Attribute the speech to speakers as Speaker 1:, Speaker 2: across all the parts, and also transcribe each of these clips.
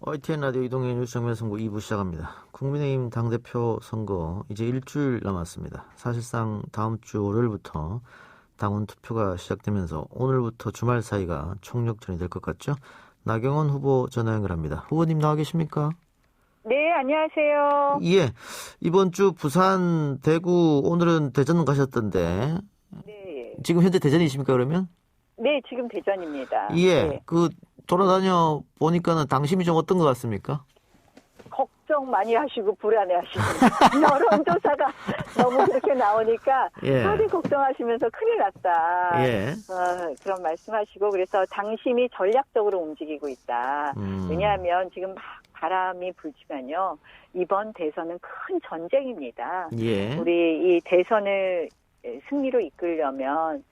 Speaker 1: YTN 라디오 이동현 뉴스 정면 선거 2부 시작합니다. 국민의힘 당대표 선거 이제 일주일 남았습니다. 사실상 다음 주 월요일부터 당원 투표가 시작되면서 오늘부터 주말 사이가 총력전이 될 것 같죠? 나경원 후보 전화 연결합니다. 후보님 나와 계십니까?
Speaker 2: 네, 안녕하세요.
Speaker 1: 예, 이번 주 부산, 대구, 오늘은 대전 가셨던데
Speaker 2: 네,
Speaker 1: 지금 현재 대전이십니까 그러면?
Speaker 2: 네, 지금 대전입니다.
Speaker 1: 예,
Speaker 2: 네.
Speaker 1: 돌아다녀 보니까는 당심이 좀 어떤 것 같습니까?
Speaker 2: 걱정 많이 하시고 불안해하시고 여론조사가 너무 그렇게 나오니까
Speaker 1: 예.
Speaker 2: 다들 걱정하시면서 큰일 났다.
Speaker 1: 예.
Speaker 2: 그런 말씀하시고 그래서 당심이 전략적으로 움직이고 있다. 왜냐하면 지금 막 바람이 불지만요. 이번 대선은 큰 전쟁입니다.
Speaker 1: 예.
Speaker 2: 우리 이 대선을 승리로 이끌려면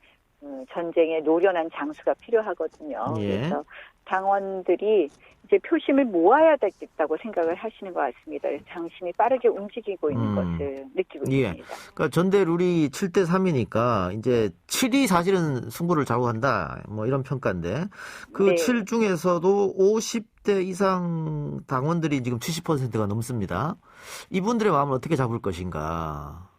Speaker 2: 전쟁에 노련한 장수가 필요하거든요.
Speaker 1: 예.
Speaker 2: 그래서 당원들이 이제 표심을 모아야 되겠다고 생각을 하시는 것 같습니다. 그래서 당심이 빠르게 움직이고 있는 것을 느끼고
Speaker 1: 예.
Speaker 2: 있습니다.
Speaker 1: 그러니까 전대 룰이 7대 3이니까 이제 7이 사실은 승부를 좌우한다. 뭐 이런 평가인데 그
Speaker 2: 네.
Speaker 1: 7 중에서도 50대 이상 당원들이 지금 70%가 넘습니다. 이분들의 마음을 어떻게 잡을 것인가?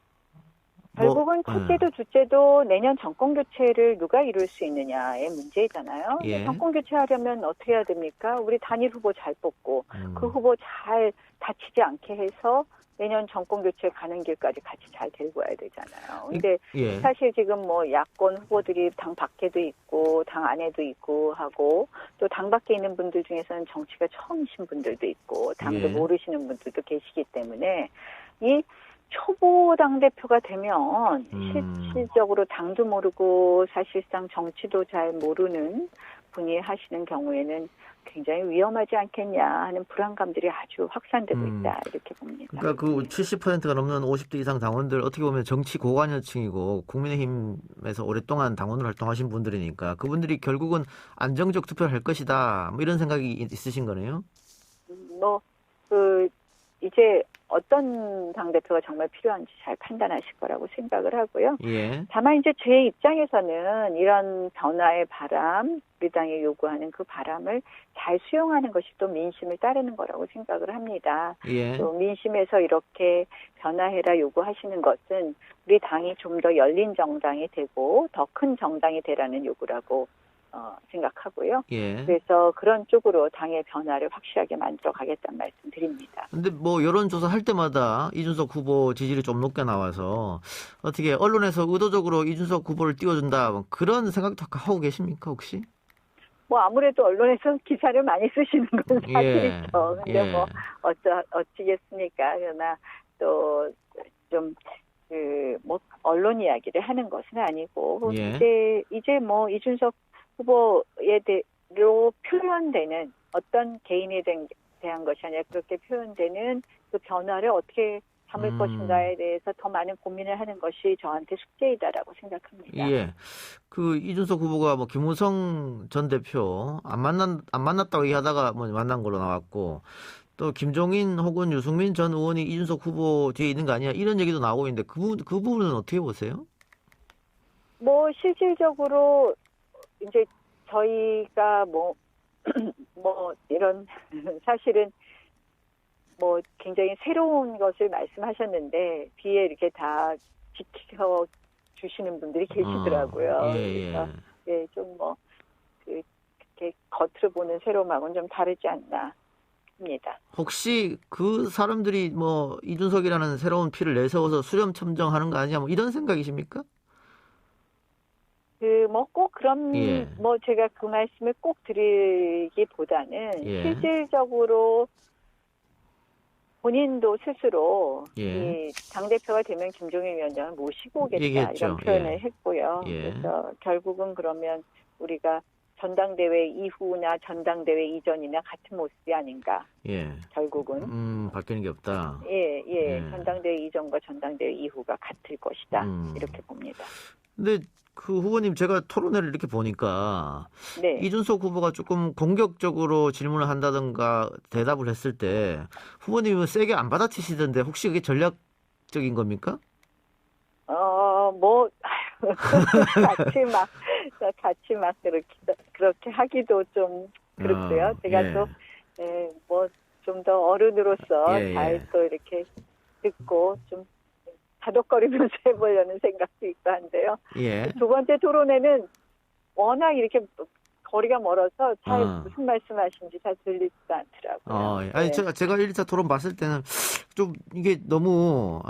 Speaker 2: 결국은 첫째도 둘째도 내년 정권 교체를 누가 이룰 수 있느냐의 문제잖아요.
Speaker 1: 예.
Speaker 2: 정권 교체하려면 어떻게 해야 됩니까? 우리 단일 후보 잘 뽑고 그 후보 잘 다치지 않게 해서 내년 정권 교체 가는 길까지 같이 잘 데리고 와야 되잖아요. 근데
Speaker 1: 예.
Speaker 2: 사실 지금 뭐 야권 후보들이 당 밖에도 있고 당 안에도 있고 하고 또 당 밖에 있는 분들 중에서는 정치가 처음이신 분들도 있고 당도
Speaker 1: 예.
Speaker 2: 모르시는 분들도 계시기 때문에 이 초보 당대표가 되면 실질적으로 당도 모르고 사실상 정치도 잘 모르는 분이 하시는 경우에는 굉장히 위험하지 않겠냐 하는 불안감들이 아주 확산되고 있다 이렇게 봅니다.
Speaker 1: 그러니까 그 70%가 넘는 50대 이상 당원들 어떻게 보면 정치 고관여층이고 국민의힘에서 오랫동안 당원으로 활동하신 분들이니까 그분들이 결국은 안정적 투표를 할 것이다. 뭐 이런 생각이 있으신 거네요.
Speaker 2: 이제 어떤 당대표가 정말 필요한지 잘 판단하실 거라고 생각을 하고요.
Speaker 1: 예.
Speaker 2: 다만 이제 제 입장에서는 이런 변화의 바람, 우리 당이 요구하는 그 바람을 잘 수용하는 것이 또 민심을 따르는 거라고 생각을 합니다.
Speaker 1: 예.
Speaker 2: 또 민심에서 이렇게 변화해라 요구하시는 것은 우리 당이 좀 더 열린 정당이 되고 더 큰 정당이 되라는 요구라고 생각하고요.
Speaker 1: 예.
Speaker 2: 그래서 그런 쪽으로 당의 변화를 확실하게 만들어 가겠다는 말씀 드립니다.
Speaker 1: 근데 뭐 여론조사 할 때마다 이준석 후보 지지율이 좀 높게 나와서 어떻게 언론에서 의도적으로 이준석 후보를 띄워준다 뭐 그런 생각도 하고 계십니까 혹시?
Speaker 2: 뭐 아무래도 언론에서 기사를 많이 쓰시는 건 사실이죠. 근데 뭐 어찌겠습니까? 그러나 또 좀 뭐 언론 이야기를 하는 것은 아니고 이제 뭐 이준석 후보에 대로 표현되는 어떤 개인에 대한 것이 아니라 그렇게 표현되는 그 변화를 어떻게 담을 것인가에 대해서 더 많은 고민을 하는 것이 저한테 숙제이다라고 생각합니다.
Speaker 1: 예. 그 이준석 후보가 뭐 김무성 전 대표 안 만났다고 얘기하다가 뭐 만난 걸로 나왔고 또 김종인 혹은 유승민 전 의원이 이준석 후보 뒤에 있는 거 아니야 이런 얘기도 나오고 있는데 그 부분은 어떻게 보세요?
Speaker 2: 뭐 실질적으로 이제 저희가 뭐 이런 사실은 뭐 굉장히 새로운 것을 말씀하셨는데 뒤에 이렇게 다 지켜 주시는 분들이 계시더라고요. 그래서 좀 뭐 그렇게 겉으로 보는 새로움하고는 좀 다르지 않나 합니다.
Speaker 1: 혹시 그 사람들이 뭐 이준석이라는 새로운 피를 내세워서 수렴 첨정하는 거 아니냐 뭐 이런 생각이십니까?
Speaker 2: 뭐 꼭 그런 뭐 제가 그 말씀을 꼭 드리기보다는 실질적으로 본인도 스스로 이 당대표가 되면 김종인 위원장을 모시고 오겠다
Speaker 1: 얘기했죠.
Speaker 2: 이런 표현을 했고요. 그래서 결국은 그러면 우리가 전당대회 이후나 전당대회 이전이나 같은 모습이 아닌가. 결국은.
Speaker 1: 바뀌는 게 없다.
Speaker 2: 전당대회 이전과 전당대회 이후가 같을 것이다. 이렇게 봅니다.
Speaker 1: 근데 그 후보님 제가 토론회를 이렇게 보니까 이준석 후보가 조금 공격적으로 질문을 한다든가 대답을 했을 때 후보님은 세게 안 받아치시던데 혹시 그게 전략적인 겁니까?
Speaker 2: 같이 막 그렇게 하기도 좀 그렇고요. 제가 또 뭐 어른으로서
Speaker 1: 예, 예.
Speaker 2: 잘 또 이렇게 듣고 좀 다독거리면서 해보려는 생각도 있고 한데요.
Speaker 1: 예.
Speaker 2: 두 번째 토론회는 워낙 이렇게 거리가 멀어서 잘 무슨 말씀하시는지 잘 들리지도 않더라고요.
Speaker 1: 예. 아니,
Speaker 2: 네.
Speaker 1: 제가 1차 토론 봤을 때는 좀 이게 너무,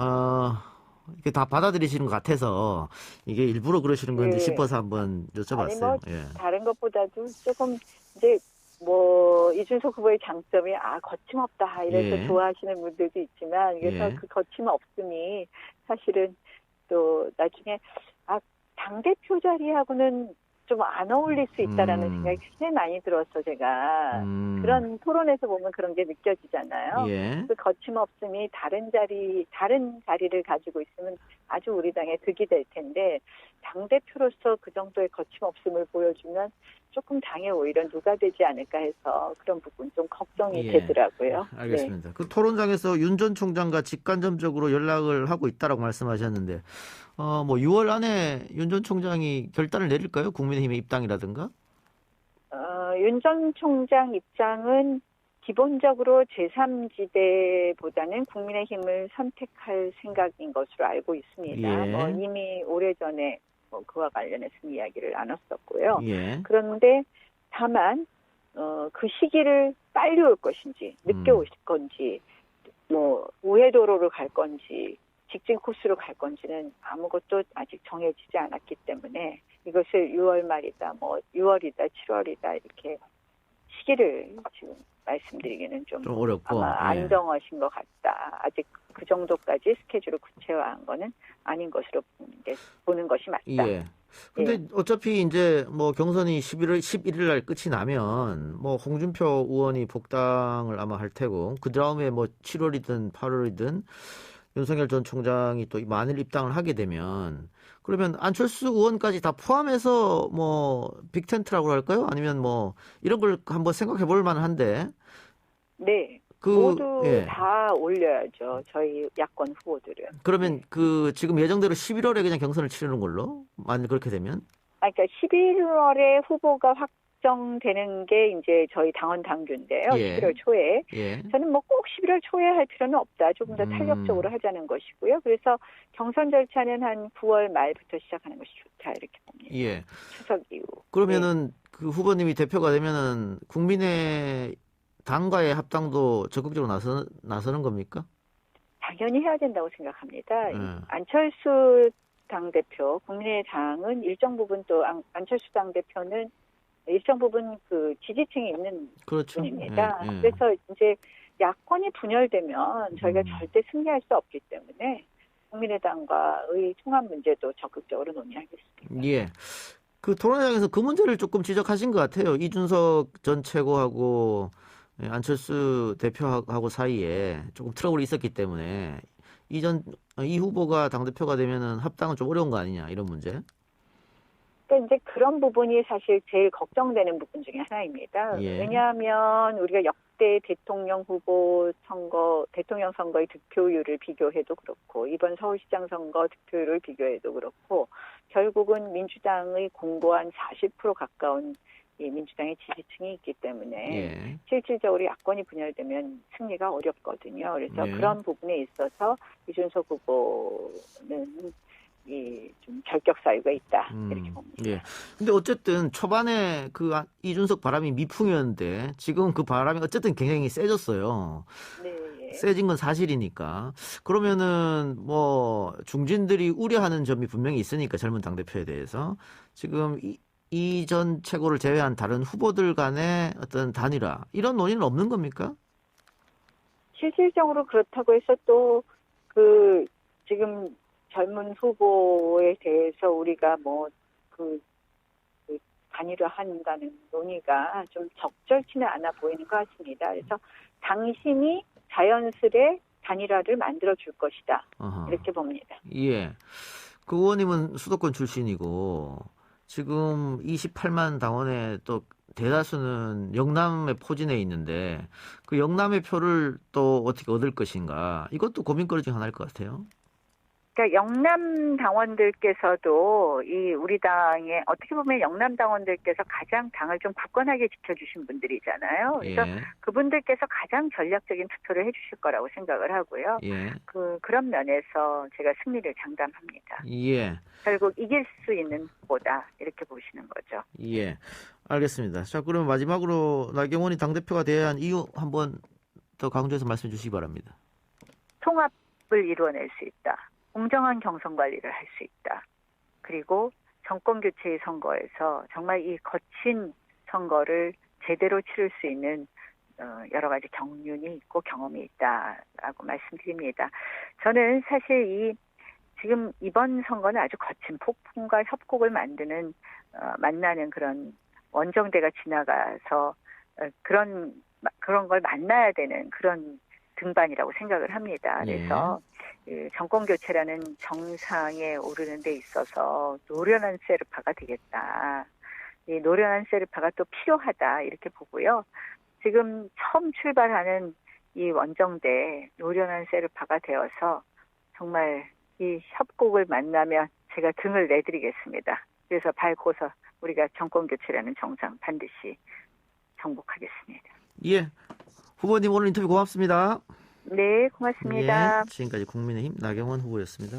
Speaker 1: 이게 다 받아들이시는 것 같아서 이게 일부러 그러시는 건지
Speaker 2: 예.
Speaker 1: 싶어서 한번 여쭤봤어요.
Speaker 2: 아니 뭐
Speaker 1: 예.
Speaker 2: 다른 것보다도 조금 이제 뭐 이준석 후보의 장점이 거침없다 이래서
Speaker 1: 예.
Speaker 2: 좋아하시는 분들도 있지만 그래서
Speaker 1: 예.
Speaker 2: 그 거침없음이 사실은 또 나중에 당대표 자리하고는 좀 안 어울릴 수 있다라는 생각이 굉장히 많이 들었어 제가. 그런 토론에서 보면 그런 게 느껴지잖아요.
Speaker 1: 예.
Speaker 2: 그 거침없음이 다른 자리를 가지고 있으면 아주 우리 당에 득이 될 텐데 당대표로서 그 정도의 거침없음을 보여주면 조금 당에 오히려 누가 되지 않을까 해서 그런 부분 좀 걱정이 되더라고요.
Speaker 1: 알겠습니다.
Speaker 2: 네.
Speaker 1: 그 토론장에서 윤 전 총장과 직간접적으로 연락을 하고 있다라고 말씀하셨는데, 뭐 6월 안에 윤 전 총장이 결단을 내릴까요? 국민의힘의 입당이라든가?
Speaker 2: 윤 전 총장 입장은 기본적으로 제3지대보다는 국민의힘을 선택할 생각인 것으로 알고 있습니다.
Speaker 1: 예.
Speaker 2: 뭐 이미 오래전에 그와 관련해서 이야기를 나눴었고요.
Speaker 1: 예.
Speaker 2: 그런데 다만 그 시기를 빨리 올 것인지 늦게 오실 건지 뭐 우회도로로 갈 건지 직진 코스로 갈 건지는 아무것도 아직 정해지지 않았기 때문에 이것을 6월 말이다, 뭐 6월이다, 7월이다 이렇게 시기를 지금 말씀드리기는 좀
Speaker 1: 어렵고
Speaker 2: 아마 안 정하신 것 같다. 아직 그 정도까지 스케줄을 구체화한 거는 아닌 것으로 보는 것이 맞다.
Speaker 1: 예. 근데 어차피 이제 뭐 경선이 11일 날 끝이 나면 뭐 홍준표 의원이 복당을 아마 할 테고 그 다음에 뭐 7월이든 8월이든 윤석열 전 총장이 또 만일 입당을 하게 되면 그러면 안철수 의원까지 다 포함해서 뭐 빅텐트라고 할까요? 아니면 뭐 이런 걸 한번 생각해 볼 만한데.
Speaker 2: 네. 모두 다 올려야죠. 저희 야권 후보들은.
Speaker 1: 그러면 그 지금 예정대로 11월에 그냥 경선을 치르는 걸로 만일 그렇게 되면?
Speaker 2: 그러니까 11월에 후보가 확정되는 게 이제 저희 당원 당규인데요. 11월 초에. 저는 뭐 꼭 11월 초에 할 필요는 없다. 조금 더 탄력적으로 하자는 것이고요. 그래서 경선 절차는 한 9월 말부터 시작하는 것이 좋다 이렇게 봅니다. 추석 이후.
Speaker 1: 그러면은 그 후보님이 대표가 되면은 국민의 당과의 합당도 적극적으로 나서는 겁니까?
Speaker 2: 당연히 해야 된다고 생각합니다. 안철수 당대표, 국민의당은 일정 부분 또 안철수 당대표는 일정 부분 그 지지층이 있는 분입니다. 그래서 이제 야권이 분열되면 저희가 절대 승리할 수 없기 때문에 국민의당과의 통합 문제도 적극적으로 논의하겠습니다.
Speaker 1: 예. 그 토론장에서 그 문제를 조금 지적하신 것 같아요. 이준석 전 최고하고 안철수 대표하고 사이에 조금 트러블이 있었기 때문에 이 후보가 당대표가 되면은 합당은 좀 어려운 거 아니냐 이런 문제.
Speaker 2: 그러니까 이제 그런 부분이 사실 제일 걱정되는 부분 중에 하나입니다. 왜냐하면 우리가 역대 대통령 선거의 득표율을 비교해도 그렇고 이번 서울시장 선거 득표율을 비교해도 그렇고 결국은 민주당의 공고한 40% 가까운 이 민주당의 지지층이 있기 때문에 실질적으로 야권이 분열되면 승리가 어렵거든요. 그래서 그런 부분에 있어서 이준석 후보는 좀 결격 사유가 있다 이렇게 봅니다.
Speaker 1: 근데 어쨌든 초반에 그 이준석 바람이 미풍이었는데 지금 그 바람이 어쨌든 굉장히 세졌어요. 세진 건 사실이니까. 그러면은 뭐 중진들이 우려하는 점이 분명히 있으니까 젊은 당대표에 대해서 지금 이 전 최고를 제외한 다른 후보들 간의 어떤 단일화 이런 논의는 없는 겁니까?
Speaker 2: 실질적으로 그렇다고 해서 또 그 지금 젊은 후보에 대해서 우리가 뭐 그 단일화 한다는 논의가 좀 적절치는 않아 보이는 것 같습니다. 그래서 당신이 자연스레 단일화를 만들어 줄 것이다 이렇게 봅니다.
Speaker 1: 그 의원님은 수도권 출신이고 지금 28만 당원의 또 대다수는 영남에 포진해 있는데 그 영남의 표를 또 어떻게 얻을 것인가 이것도 고민거리 중 하나일 것 같아요.
Speaker 2: 그러니까 영남 당원들께서도 이 우리 당에 어떻게 보면 영남 당원들께서 가장 당을 좀 굳건하게 지켜주신 분들이잖아요. 그래서
Speaker 1: 예.
Speaker 2: 그분들께서 가장 전략적인 투표를 해주실 거라고 생각을 하고요.
Speaker 1: 예.
Speaker 2: 그런 면에서 제가 승리를 장담합니다.
Speaker 1: 예.
Speaker 2: 결국 이길 수 있는 후보다 이렇게 보시는 거죠.
Speaker 1: 예. 알겠습니다. 자, 그러면 마지막으로 나경원이 당대표가 돼야 한 이유 한번 더 강조해서 말씀해 주시기 바랍니다.
Speaker 2: 통합을 이루어낼 수 있다. 공정한 경선 관리를 할 수 있다. 그리고 정권 교체의 선거에서 정말 이 거친 선거를 제대로 치를 수 있는 여러 가지 경륜이 있고 경험이 있다라고 말씀드립니다. 저는 사실 지금 이번 선거는 아주 거친 폭풍과 협곡을 만나는 그런 원정대가 지나가서 그런 걸 만나야 되는 그런 등반이라고 생각을 합니다. 그래서 정권 교체라는 정상에 오르는 데 있어서 노련한 세르파가 되겠다. 이 노련한 세르파가 또 필요하다 이렇게 보고요. 지금 처음 출발하는 이 원정대 노련한 세르파가 되어서 정말 이 협곡을 만나면 제가 등을 내드리겠습니다. 그래서 밟고서 우리가 정권 교체라는 정상 반드시 정복하겠습니다.
Speaker 1: 예. 후보님 오늘 인터뷰 고맙습니다.
Speaker 2: 네, 고맙습니다.
Speaker 1: 예. 지금까지 국민의힘 나경원 후보였습니다.